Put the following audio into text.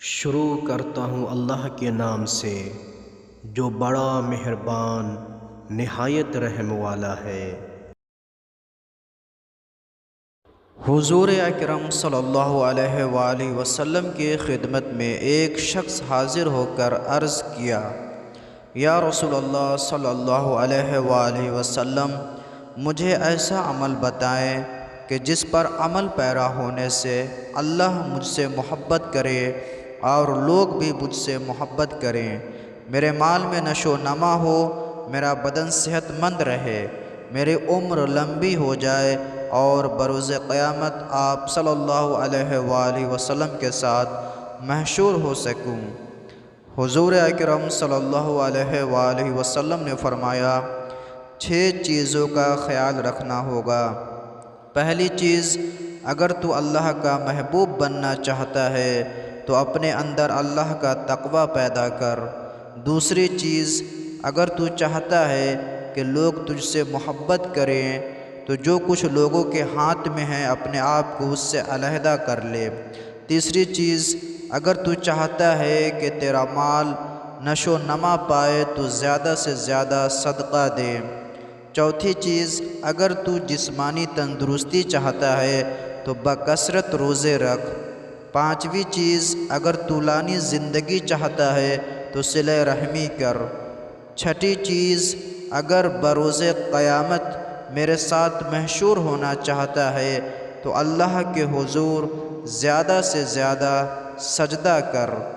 شروع کرتا ہوں اللہ کے نام سے جو بڑا مہربان نہایت رحم والا ہے۔ حضور اکرم صلی اللہ علیہ وآلہ وسلم کی خدمت میں ایک شخص حاضر ہو کر عرض کیا، یا رسول اللہ صلی اللہ علیہ وآلہ وسلم، مجھے ایسا عمل بتائیں کہ جس پر عمل پیرا ہونے سے اللہ مجھ سے محبت کرے اور لوگ بھی مجھ سے محبت کریں، میرے مال میں نشو و نما ہو، میرا بدن صحت مند رہے، میری عمر لمبی ہو جائے اور بروز قیامت آپ صلی اللہ علیہ وآلہ وسلم کے ساتھ محشور ہو سکوں۔ حضور اکرم صلی اللہ علیہ وآلہ وسلم نے فرمایا، 6 چیزوں کا خیال رکھنا ہوگا۔ پہلی چیز، اگر تو اللہ کا محبوب بننا چاہتا ہے تو اپنے اندر اللہ کا تقوی پیدا کر۔ دوسری چیز، اگر تو چاہتا ہے کہ لوگ تجھ سے محبت کریں تو جو کچھ لوگوں کے ہاتھ میں ہے اپنے آپ کو اس سے علیحدہ کر لے۔ تیسری چیز، اگر تو چاہتا ہے کہ تیرا مال نشو و نما پائے تو زیادہ سے زیادہ صدقہ دے۔ چوتھی چیز، اگر تو جسمانی تندرستی چاہتا ہے تو بکثرت روزے رکھ۔ پانچویں چیز، اگر طولانی زندگی چاہتا ہے تو صلہ رحمی کر۔ چھٹی چیز، اگر بروز قیامت میرے ساتھ محشور ہونا چاہتا ہے تو اللہ کے حضور زیادہ سے زیادہ سجدہ کر۔